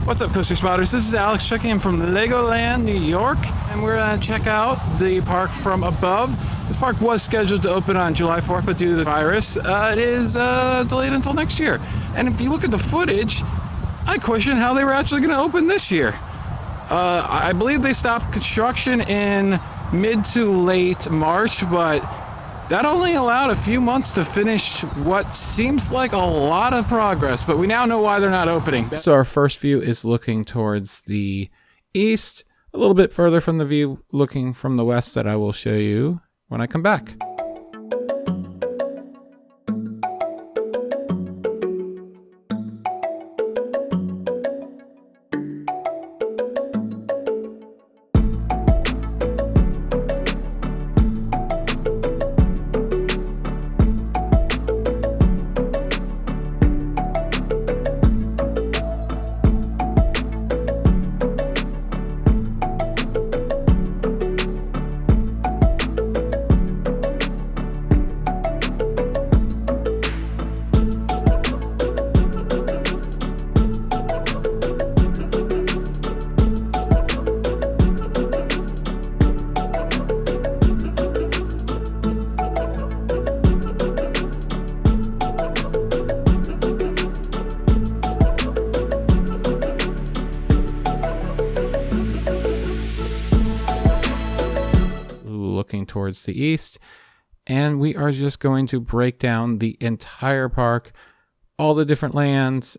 What's up, Coaster Spotters? This is Alex checking in from LEGOLAND, New York, and we're going to check out the park from above. This park was scheduled to open on July 4th, but due to the virus, it is delayed until next year. And if you look at the footage, I question how they were actually going to open this year. I believe they stopped construction in mid to late March, but that only allowed a few months to finish what seems like a lot of progress, but we now know why they're not opening. So our first view is looking towards the east, a little bit further from the view looking from the west that I will show you when I come back. Looking towards the east, and we are just going to break down the entire park, all the different lands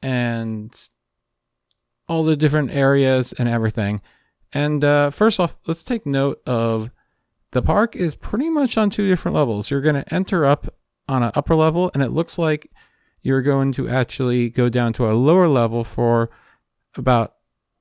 and all the different areas and everything. And first off, let's take note of the park is pretty much on two different levels. You're going to enter up on an upper level, and it looks like you're going to actually go down to a lower level for about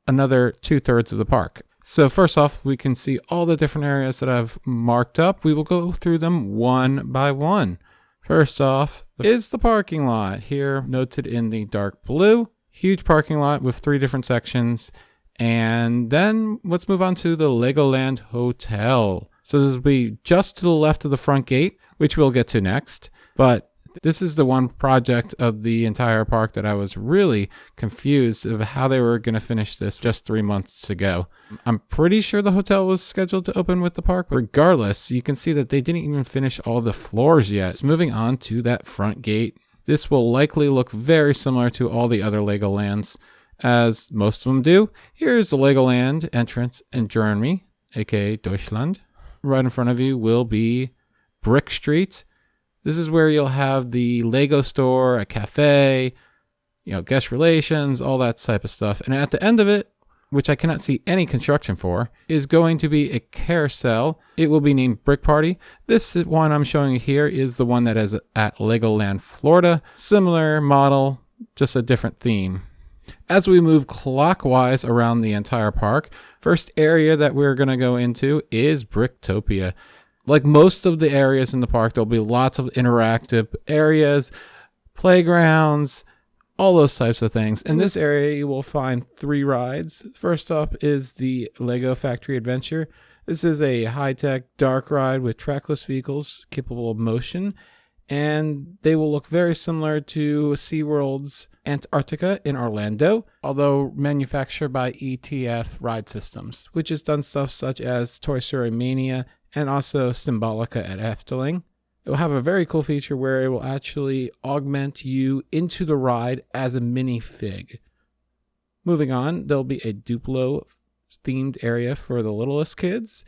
another 2/3 of the park. So first off, we can see all the different areas that I've marked up. We will go through them one by one. First off is the parking lot, here noted in the dark blue. Huge parking lot with 3 different sections. And then let's move on to the LEGOLAND Hotel. So this will be just to the left of the front gate, which we'll get to next. But this is the one project of the entire park that I was really confused of how they were going to finish this just 3 months to go. I'm pretty sure the hotel was scheduled to open with the park, but regardless, you can see that they didn't even finish all the floors yet. So moving on to that front gate, this will likely look very similar to all the other LEGOLANDs, as most of them do. Here's the LEGOLAND entrance in Germany, aka Deutschland. Right in front of you will be Brick Street. This is where you'll have the Lego store, a cafe, guest relations, all that type of stuff. And at the end of it, which I cannot see any construction for, is going to be a carousel. It will be named Brick Party. This one I'm showing you here is the one that is at Legoland, Florida. Similar model, just a different theme. As we move clockwise around the entire park, first area that we're going to go into is Bricktopia. Like most of the areas in the park, there'll be lots of interactive areas, playgrounds, all those types of things. In this area, you will find 3 rides. First up is the Lego Factory Adventure. This is a high-tech dark ride with trackless vehicles capable of motion, and they will look very similar to SeaWorld's Antarctica in Orlando, although manufactured by ETF Ride Systems, which has done stuff such as Toy Story Mania and also Symbolica at Efteling. It will have a very cool feature where it will actually augment you into the ride as a minifig. Moving on, there'll be a Duplo themed area for the littlest kids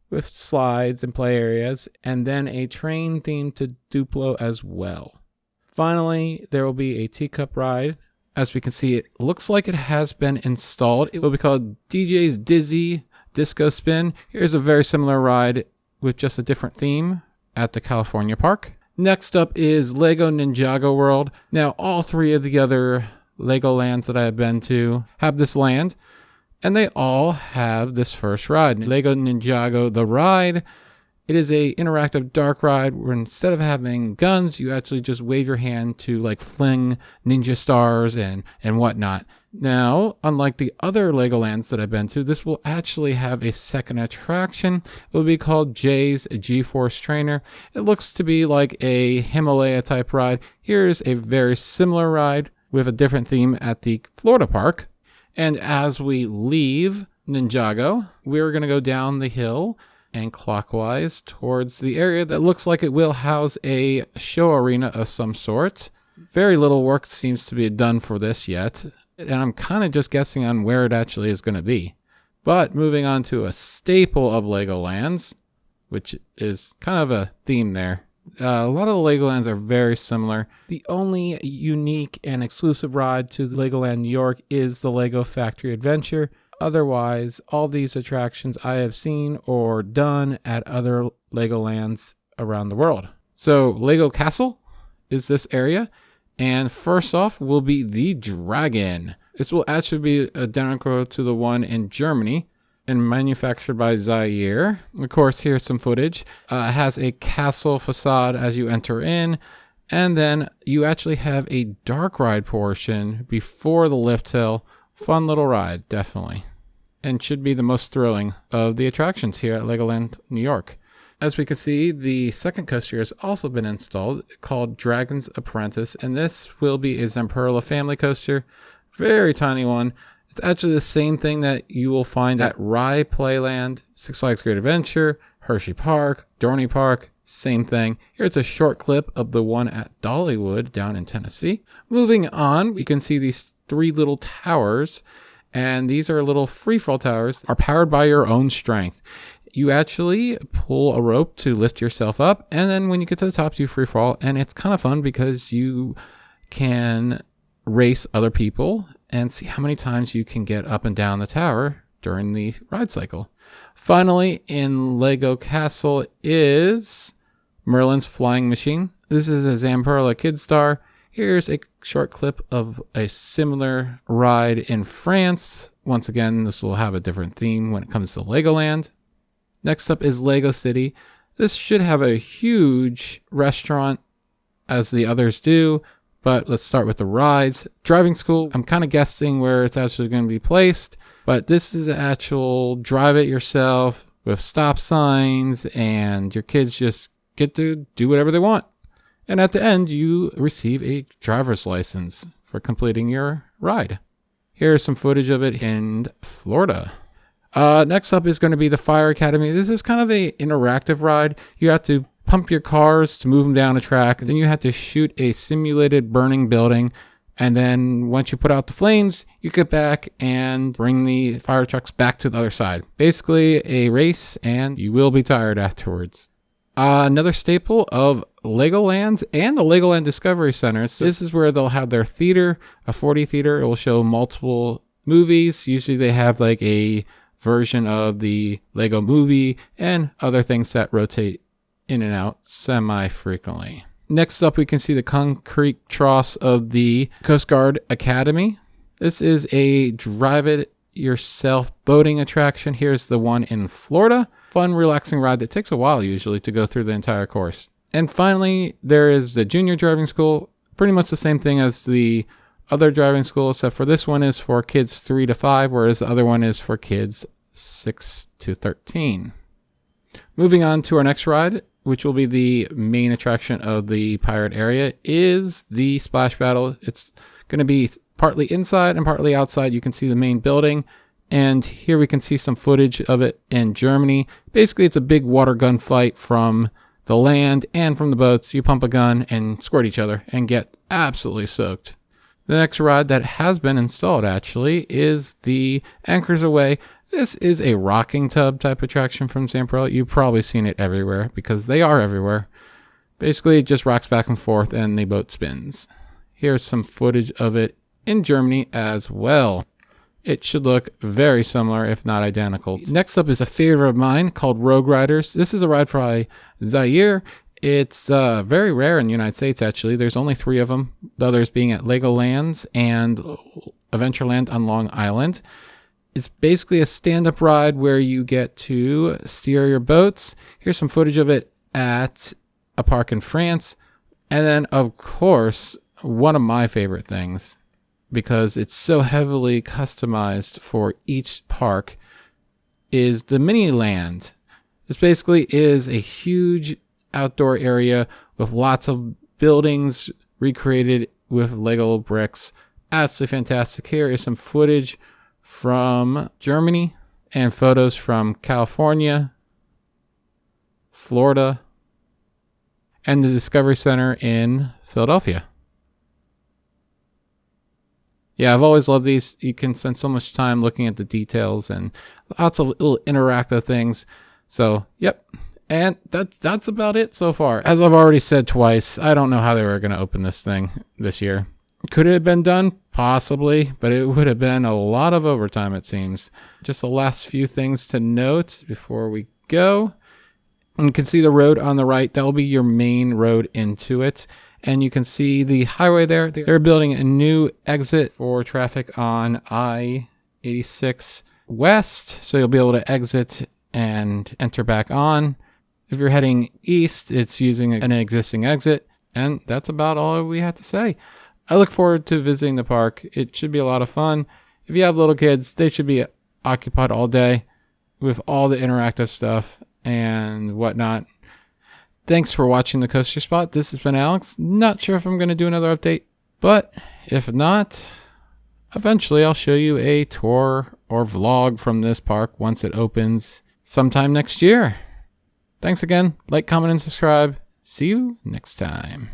with slides and play areas, and then a train themed to Duplo as well. Finally, there will be a teacup ride. As we can see, it looks like it has been installed. It will be called DJ's Dizzy Disco Spin. Here's a very similar ride with just a different theme at the California park. Next up is Lego Ninjago World. Now, all 3 of the other LEGOLANDs that I have been to have this land, and they all have this first ride. Lego Ninjago The Ride. It is a interactive dark ride where instead of having guns, you actually just wave your hand to fling ninja stars and whatnot. Now, unlike the other LEGOLANDs that I've been to, this will actually have a second attraction. It will be called Jay's G-Force Trainer. It looks to be like a Himalaya type ride. Here's a very similar ride with a different theme at the Florida park. And as we leave Ninjago, we're going to go down the hill and clockwise towards the area that looks like it will house a show arena of some sort. Very little work seems to be done for this yet, and I'm kind of just guessing on where it actually is going to be. But moving on to a staple of Legoland's, which is kind of a theme there. A lot of the Legolands are very similar. The only unique and exclusive ride to Legoland New York is the Lego Factory Adventure. Otherwise, all these attractions I have seen or done at other Legolands around the world. So Lego Castle is this area. And first off will be the Dragon. This will actually be identical to the one in Germany and manufactured by Zaire. Of course, here's some footage. It has a castle facade as you enter in. And then you actually have a dark ride portion before the lift hill. Fun little ride, definitely. And should be the most thrilling of the attractions here at Legoland New York. As we can see, the second coaster has also been installed called Dragon's Apprentice. And this will be a Zamperla family coaster. Very tiny one. It's actually the same thing that you will find at Rye Playland, Six Flags Great Adventure, Hershey Park, Dorney Park, same thing. Here's a short clip of the one at Dollywood down in Tennessee. Moving on, we can see these three little towers, and these are little free-fall towers, are powered by your own strength. You actually pull a rope to lift yourself up, and then when you get to the top, you free fall, and it's kind of fun because you can race other people and see how many times you can get up and down the tower during the ride cycle. Finally, in Lego Castle is Merlin's Flying Machine. This is a Zamperla Kidstar. Here's a short clip of a similar ride in France. Once again, this will have a different theme when it comes to Legoland. Next up is Lego City. This should have a huge restaurant as the others do. But let's start with the rides. Driving school, I'm kind of guessing where it's actually going to be placed. But this is an actual drive it yourself with stop signs. And your kids just get to do whatever they want. And at the end, you receive a driver's license for completing your ride. Here's some footage of it in Florida. Next up is going to be the Fire Academy. This is kind of an interactive ride. You have to pump your cars to move them down a track. Then you have to shoot a simulated burning building. And then once you put out the flames, you get back and bring the fire trucks back to the other side. Basically a race, and you will be tired afterwards. Another staple of Legoland and the Legoland Discovery Center. So this is where they'll have their theater, a 4D theater. It will show multiple movies. Usually they have like a version of the Lego movie and other things that rotate in and out semi-frequently. Next up, we can see the concrete troughs of the Coast Guard Academy. This is a drive-it-yourself boating attraction. Here's the one in Florida. Fun, relaxing ride that takes a while usually to go through the entire course. And finally, there is the Junior Driving School. Pretty much the same thing as the other driving school, except for this one is for kids 3 to 5, whereas the other one is for kids 6 to 13. Moving on to our next ride, which will be the main attraction of the pirate area, is the Splash Battle. It's going to be partly inside and partly outside. You can see the main building, and here we can see some footage of it in Germany. Basically, it's a big water gun fight from the land and from the boats. You pump a gun and squirt each other and get absolutely soaked. The next ride that has been installed actually is the Anchors Away. This is a rocking tub type attraction from Zamperla. You've probably seen it everywhere because they are everywhere. Basically, it just rocks back and forth and the boat spins. Here's some footage of it in Germany as well. It should look very similar, if not identical. Next up is a favorite of mine called Rogue Riders. This is a ride by Zaire. It's very rare in the United States, actually. There's only 3 of them, the others being at Legoland and Adventureland on Long Island. It's basically a stand-up ride where you get to steer your boats. Here's some footage of it at a park in France. And then, of course, one of my favorite things, because it's so heavily customized for each park, is the Miniland. This basically is a huge outdoor area with lots of buildings recreated with Lego bricks. Absolutely fantastic. Here is some footage from Germany and photos from California, Florida, and the Discovery Center in Philadelphia. Yeah, I've always loved these. You can spend so much time looking at the details and lots of little interactive things. So, yep. And that's about it so far. As I've already said twice, I don't know how they were going to open this thing this year. Could it have been done? Possibly, but it would have been a lot of overtime, it seems. Just the last few things to note before we go. You can see the road on the right. That will be your main road into it. And you can see the highway there. They're building a new exit for traffic on I-86 West. So you'll be able to exit and enter back on. If you're heading east, it's using an existing exit. And that's about all we have to say. I look forward to visiting the park. It should be a lot of fun. If you have little kids, they should be occupied all day with all the interactive stuff and whatnot. Thanks for watching the Coaster Spot. This has been Alex. Not sure if I'm going to do another update, but if not, eventually I'll show you a tour or vlog from this park once it opens sometime next year. Thanks again. Like, comment, and subscribe. See you next time.